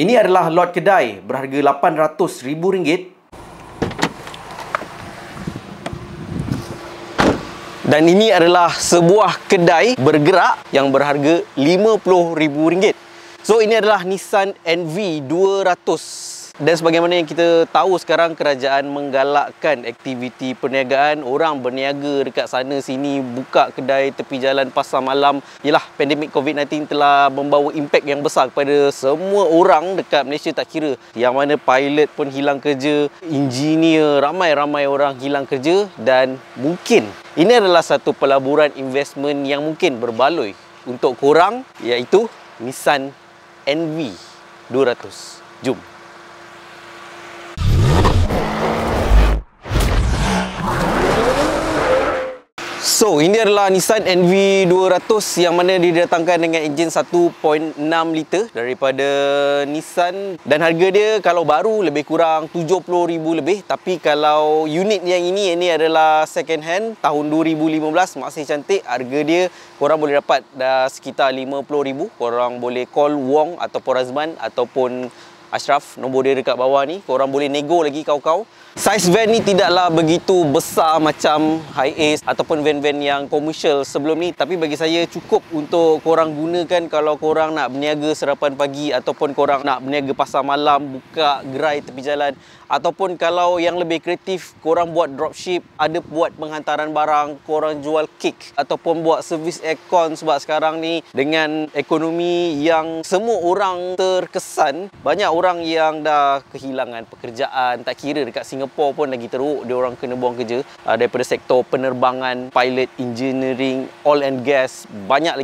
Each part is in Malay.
Ini adalah lot kedai berharga RM800,000. Dan ini adalah sebuah kedai bergerak yang berharga RM50,000. So ini adalah Nissan NV 200. Dan sebagaimana yang kita tahu sekarang, kerajaan menggalakkan aktiviti perniagaan. Orang berniaga dekat sana sini, buka kedai tepi jalan pasar malam. Yalah, pandemik COVID-19 telah membawa impak yang besar kepada semua orang dekat Malaysia, tak kira. Yang mana pilot pun hilang kerja, engineer, ramai-ramai orang hilang kerja. Dan mungkin ini adalah satu pelaburan investment yang mungkin berbaloi untuk korang, iaitu Nissan NV 200. Jom. So, ini adalah Nissan NV 200 yang mana didatangkan dengan enjin 1.6 liter daripada Nissan. Dan harga dia kalau baru lebih kurang RM70,000 lebih. Tapi kalau unit yang ini adalah second hand tahun 2015, masih cantik. Harga dia korang boleh dapat dah sekitar RM50,000. Korang boleh call Wong ataupun Razman ataupun Ashraf, nombor dia dekat bawah ni. Korang boleh nego lagi kau-kau. Saiz van ni tidaklah begitu besar macam Hiace ataupun van-van yang komersial sebelum ni, tapi bagi saya cukup untuk korang gunakan kalau korang nak berniaga sarapan pagi ataupun korang nak berniaga pasar malam, buka gerai tepi jalan, ataupun kalau yang lebih kreatif korang buat dropship, ada buat penghantaran barang, korang jual kek ataupun buat servis aircon. Sebab sekarang ni dengan ekonomi yang semua orang terkesan, banyak orang yang dah kehilangan pekerjaan. Tak kira dekat Singapore pun lagi teruk, dia orang kena buang kerja daripada sektor penerbangan, pilot, engineering, oil and gas, banyak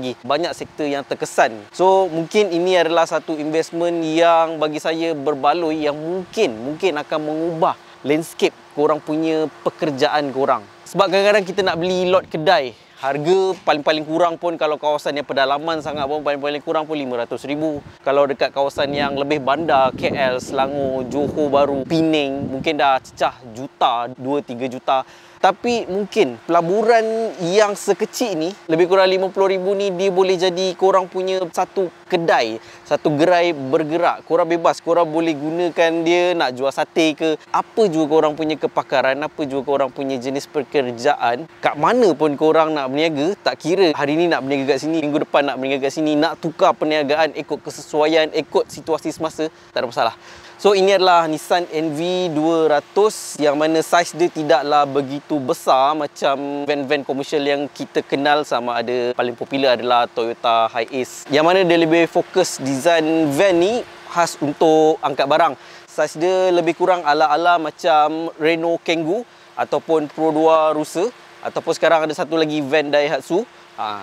sektor yang terkesan. So mungkin ini adalah satu investment yang bagi saya berbaloi, yang mungkin akan mengubah landscape korang punya pekerjaan korang. Sebab kadang-kadang kita nak beli lot kedai, harga paling kurang pun kalau kawasan yang pedalaman sangat pun paling kurang pun RM500,000. Kalau dekat kawasan yang lebih bandar, KL, Selangor, Johor Bahru, Pening, mungkin dah cecah juta, 2-3 juta. Tapi mungkin pelaburan yang sekecil ni, lebih kurang RM50,000 ni, dia boleh jadi korang punya satu kedai, satu gerai bergerak. Korang bebas, korang boleh gunakan dia nak jual sate ke, apa juga korang punya kepakaran, apa juga korang punya jenis pekerjaan. Kat mana pun korang nak berniaga, tak kira hari ni nak berniaga kat sini, minggu depan nak berniaga kat sini, nak tukar perniagaan ikut kesesuaian, ikut situasi semasa, tak ada masalah. So ini adalah Nissan NV 200 yang mana saiz dia tidaklah begitu besar macam van-van komersial yang kita kenal. Sama ada paling popular adalah Toyota Hiace, yang mana dia lebih fokus design van ni khas untuk angkat barang. Saiz dia lebih kurang ala-ala macam Renault Kangoo ataupun Pro 2 Rusa, ataupun sekarang ada satu lagi van Daihatsu.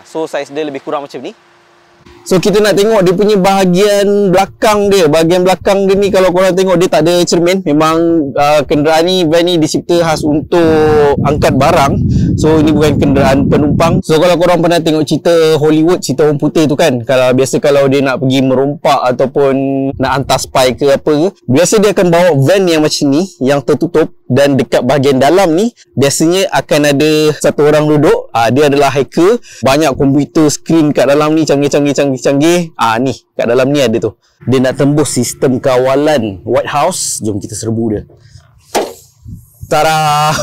So saiz dia lebih kurang macam ni. So kita nak tengok dia punya bahagian belakang dia. Bahagian belakang dia ni kalau korang tengok, dia tak ada cermin. Memang kenderaan ni, van ni dicipta khas untuk angkat barang. So ini bukan kenderaan penumpang. So kalau korang pernah tengok cerita Hollywood, cerita orang putih tu kan, kalau biasa kalau dia nak pergi merompak ataupun nak hantar spy ke apa ke, biasa dia akan bawa van yang macam ni, yang tertutup. Dan dekat bahagian dalam ni biasanya akan ada satu orang duduk. Dia adalah hacker. Banyak komputer screen kat dalam ni, canggih. Ni kat dalam ni ada tu. Dia nak tembus sistem kawalan White House. Jom kita serbu dia. Tada!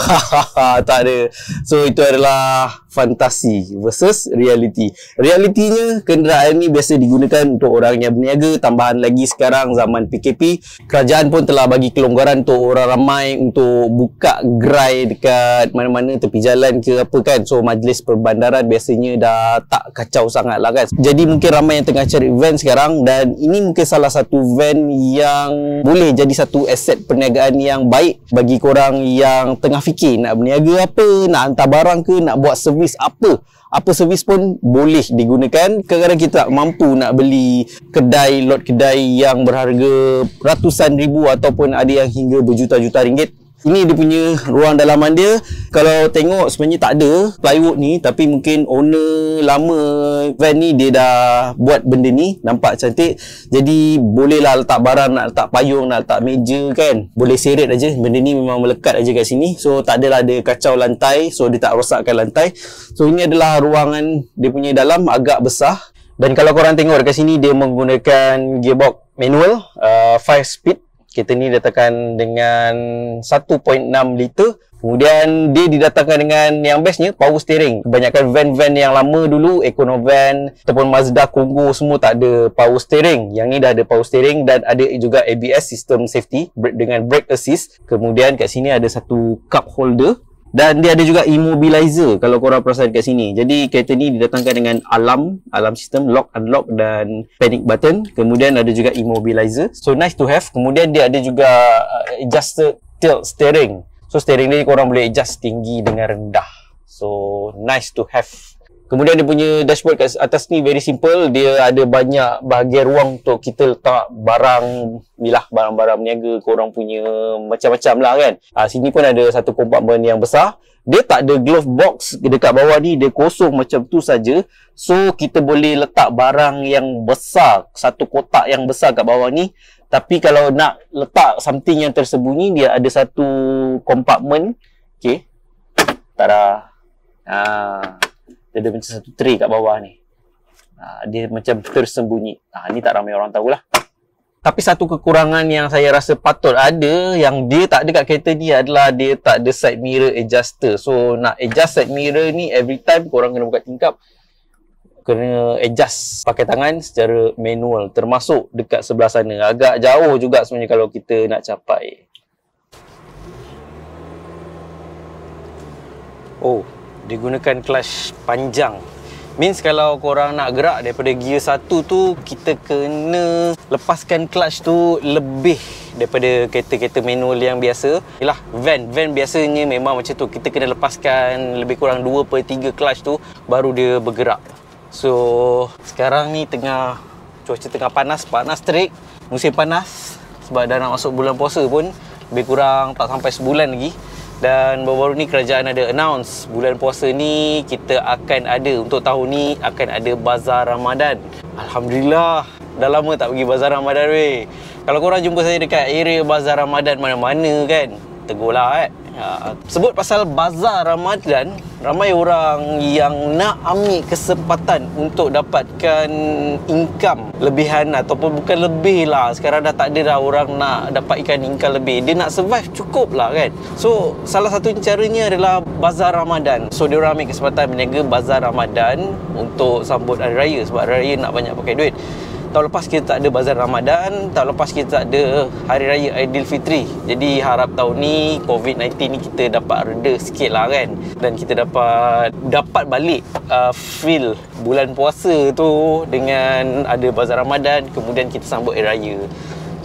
Tak ada. So itu adalah fantasi versus reality. Realitinya, kenderaan ni biasa digunakan untuk orang yang berniaga. Tambahan lagi sekarang zaman PKP, kerajaan pun telah bagi kelonggaran untuk orang ramai untuk buka gerai dekat mana-mana tepi jalan ke apa kan. So majlis perbandaran biasanya dah tak kacau sangat lah kan. Jadi mungkin ramai yang tengah cari van sekarang, dan ini mungkin salah satu van yang boleh jadi satu aset perniagaan yang baik bagi korang yang tengah fikir nak berniaga apa, nak hantar barang ke, nak buat servis apa servis pun boleh digunakan. Kadang-kadang kita tak mampu nak beli kedai, lot kedai yang berharga ratusan ribu ataupun ada yang hingga berjuta-juta ringgit. Ini dia punya ruang dalaman dia. Kalau tengok sebenarnya tak ada plywood ni, tapi mungkin owner lama van ni dia dah buat benda ni, nampak cantik. Jadi bolehlah letak barang, nak letak payung, nak letak meja kan, boleh seret aja. Benda ni memang melekat aja kat sini. So tak adalah ada kacau lantai, so dia tak rosakkan lantai. So ini adalah ruangan dia punya dalam, agak besar. Dan kalau korang tengok dekat sini, dia menggunakan gearbox manual, 5 speed. Kereta ni datangkan dengan 1.6 liter. Kemudian dia didatangkan dengan yang bestnya power steering. Kebanyakan van-van yang lama dulu, Econovan ataupun Mazda Congo semua tak ada power steering. Yang ni dah ada power steering dan ada juga ABS, sistem safety dengan brake assist. Kemudian kat sini ada satu cup holder dan dia ada juga immobilizer kalau korang perasan kat sini. Jadi kereta ni didatangkan dengan alarm sistem lock, unlock dan panic button. Kemudian ada juga immobilizer. So nice to have. Kemudian dia ada juga adjusted tilt steering. So steering ni korang boleh adjust tinggi dengan rendah. So nice to have. Kemudian dia punya dashboard kat atas ni very simple. Dia ada banyak bahagian ruang untuk kita letak barang bilah, barang-barang berniaga korang punya macam-macam lah kan. Sini pun ada satu kompartmen yang besar. Dia tak ada glove box dekat bawah ni, dia kosong macam tu saja. So kita boleh letak barang yang besar, satu kotak yang besar kat bawah ni. Tapi kalau nak letak something yang tersembunyi, dia ada satu kompartmen. Okay. Tada. Dia ada macam satu tray kat bawah ni. Dia macam tersembunyi. Ni tak ramai orang tahulah. Tapi satu kekurangan yang saya rasa patut ada, yang dia tak ada kat kereta ni adalah dia tak ada side mirror adjuster. So nak adjust side mirror ni every time korang kena buka tingkap. Kena adjust pakai tangan secara manual, termasuk dekat sebelah sana. Agak jauh juga sebenarnya kalau kita nak capai. Oh, dia gunakan clutch panjang. Means kalau korang nak gerak daripada gear 1 tu, kita kena lepaskan clutch tu lebih daripada kereta-kereta manual yang biasa. Yalah, van biasanya memang macam tu. Kita kena lepaskan lebih kurang 2/3 clutch tu baru dia bergerak. So sekarang ni cuaca tengah panas terik, musim panas sebab dah nak masuk bulan puasa pun, lebih kurang tak sampai sebulan lagi. Dan baru-baru ni kerajaan ada announce bulan puasa ni kita akan ada, untuk tahun ni akan ada bazar Ramadan. Alhamdulillah, dah lama tak pergi bazar Ramadan weh. Kalau korang jumpa saya dekat area bazar Ramadan mana-mana kan, tegurlah sebut pasal bazar Ramadan, ramai orang yang nak ambil kesempatan untuk dapatkan income lebihan, ataupun bukan lebih lah, sekarang dah tak ada dah orang nak dapatkan income lebih, dia nak survive cukup lah kan. So salah satu caranya adalah bazar Ramadan. So dia orang ambil kesempatan berniaga bazar Ramadan untuk sambut hari raya, sebab hari raya nak banyak pakai duit. Tahun lepas kita tak ada bazar Ramadan, tahun lepas kita tak ada Hari Raya Aidilfitri. Jadi harap tahun ni COVID-19 ni kita dapat reda sikit lah kan. Dan kita dapat balik feel bulan puasa tu dengan ada bazar Ramadan, kemudian kita sambut Hari Raya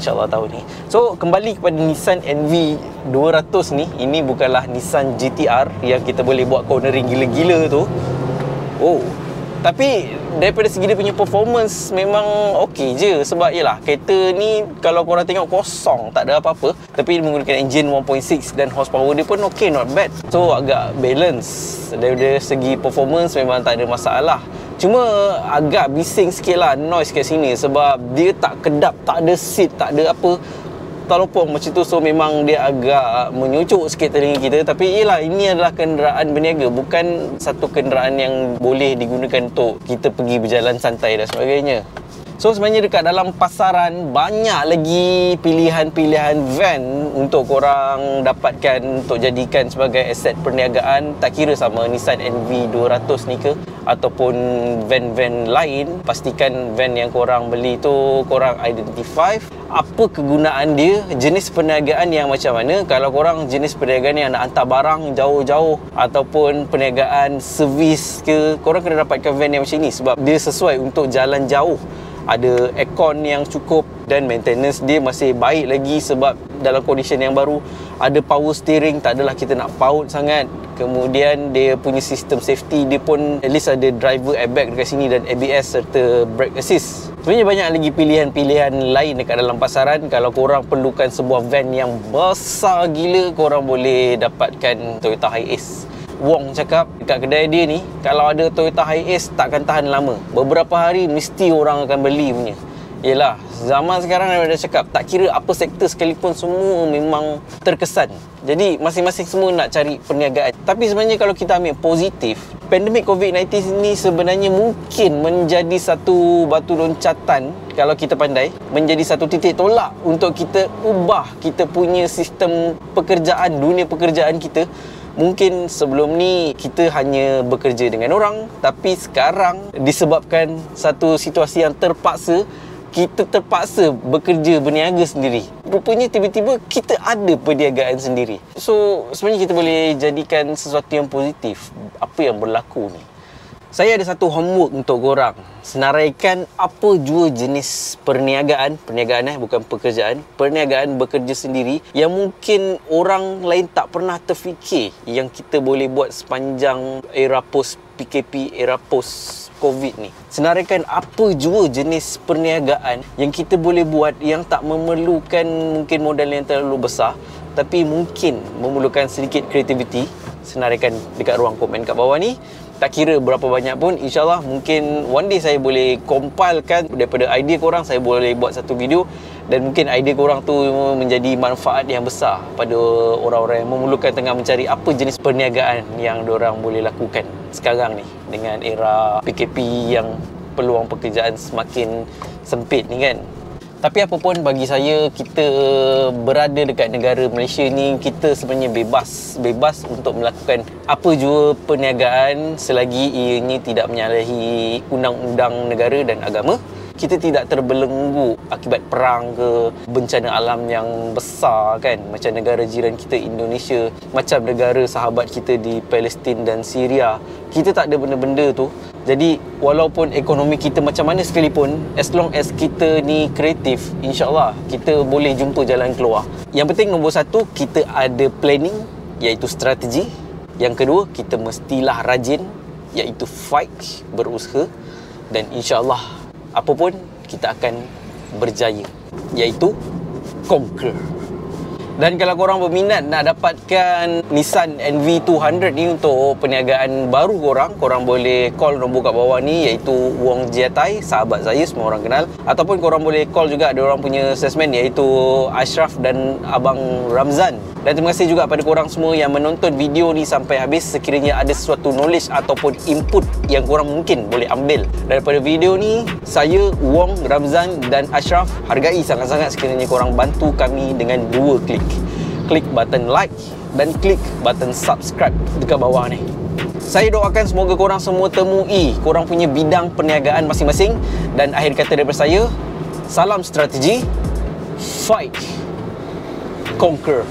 InsyaAllah tahun ni. So kembali kepada Nissan NV 200 ni. Ini bukanlah Nissan GTR yang kita boleh buat cornering gila-gila tu. Oh, tapi daripada segi dia punya performance memang okey je. Sebab yelah, kereta ni kalau korang tengok kosong, tak ada apa-apa. Tapi dia menggunakan engine 1.6 dan horsepower dia pun okey, not bad. So agak balance. Daripada segi performance memang tak ada masalah. Cuma agak bising sikit lah noise kat sini, sebab dia tak kedap, tak ada seat, tak ada apa, talopong macam tu. So memang dia agak menyucuk sikit telinga kita. Tapi yelah, ini adalah kenderaan berniaga, bukan satu kenderaan yang boleh digunakan untuk kita pergi berjalan santai dan sebagainya. So sebenarnya dekat dalam pasaran banyak lagi pilihan-pilihan van untuk korang dapatkan untuk jadikan sebagai aset perniagaan. Tak kira sama Nissan NV 200 ni ke ataupun van-van lain, pastikan van yang korang beli tu korang identify apa kegunaan dia, jenis perniagaan yang macam mana. Kalau korang jenis perniagaan yang nak hantar barang jauh-jauh ataupun perniagaan servis ke, korang kena dapatkan van yang macam ni sebab dia sesuai untuk jalan jauh. Ada aircon yang cukup dan maintenance dia masih baik lagi sebab dalam condition yang baru. Ada power steering, tak adalah kita nak paut sangat. Kemudian dia punya sistem safety dia pun at least ada driver airbag dekat sini dan ABS serta brake assist. Sebenarnya banyak lagi pilihan-pilihan lain dekat dalam pasaran. Kalau korang perlukan sebuah van yang besar gila, korang boleh dapatkan Toyota Hiace. Wong cakap dekat kedai dia ni, kalau ada Toyota Hiace takkan tahan lama. Beberapa hari mesti orang akan beli punya. Yelah, zaman sekarang dia cakap tak kira apa sektor sekalipun, semua memang terkesan. Jadi masing-masing semua nak cari perniagaan. Tapi sebenarnya kalau kita ambil positif, Pandemik COVID-19 ni sebenarnya mungkin menjadi satu batu loncatan, kalau kita pandai, menjadi satu titik tolak untuk kita ubah kita punya sistem pekerjaan, dunia pekerjaan kita. Mungkin sebelum ni kita hanya bekerja dengan orang, tapi sekarang disebabkan satu situasi yang terpaksa, kita terpaksa bekerja berniaga sendiri. Rupanya tiba-tiba kita ada perniagaan sendiri. So sebenarnya kita boleh jadikan sesuatu yang positif apa yang berlaku ni. Saya ada satu homework untuk korang. Senaraikan apa jua jenis perniagaan bukan pekerjaan, perniagaan bekerja sendiri yang mungkin orang lain tak pernah terfikir yang kita boleh buat sepanjang era post PKP, era post COVID ni. Senaraikan apa jua jenis perniagaan yang kita boleh buat yang tak memerlukan mungkin modal yang terlalu besar, tapi mungkin memerlukan sedikit kreativiti. Senaraikan dekat ruang komen kat bawah ni. Tak kira berapa banyak pun, insyaAllah mungkin one day saya boleh compilekan daripada idea korang, saya boleh buat satu video, dan mungkin idea korang tu menjadi manfaat yang besar pada orang-orang yang memerlukan tengah mencari apa jenis perniagaan yang diorang boleh lakukan sekarang ni dengan era PKP yang peluang pekerjaan semakin sempit ni kan. Tapi apa pun, bagi saya, kita berada dekat negara Malaysia ni, kita sebenarnya bebas untuk melakukan apa jua perniagaan selagi ianya tidak menyalahi undang-undang negara dan agama. Kita tidak terbelenggu akibat perang ke bencana alam yang besar kan, macam negara jiran kita Indonesia, macam negara sahabat kita di Palestin dan Syria. Kita tak ada benda-benda tu. Jadi walaupun ekonomi kita macam mana sekalipun, as long as kita ni kreatif, insyaAllah kita boleh jumpa jalan keluar. Yang penting nombor satu, kita ada planning, iaitu strategi. Yang kedua, kita mestilah rajin, iaitu fight, berusaha. Dan insyaAllah apa pun kita akan berjaya, iaitu conquer. Dan kalau korang berminat nak dapatkan Nissan NV200 ni untuk perniagaan baru korang boleh call nombor kat bawah ni, iaitu Wong Jiatai, sahabat saya, semua orang kenal. Ataupun korang boleh call juga ada orang punya salesman, iaitu Ashraf dan Abang Ramzan. Dan terima kasih juga pada korang semua yang menonton video ni sampai habis. Sekiranya ada sesuatu knowledge ataupun input yang korang mungkin boleh ambil daripada video ni, saya, Wong, Ramzan dan Ashraf hargai sangat-sangat sekiranya korang bantu kami dengan 2 klik. Klik button like dan klik button subscribe dekat bawah ni. Saya doakan semoga korang semua temui korang punya bidang perniagaan masing-masing. Dan akhir kata daripada saya, salam strategi, fight, conquer.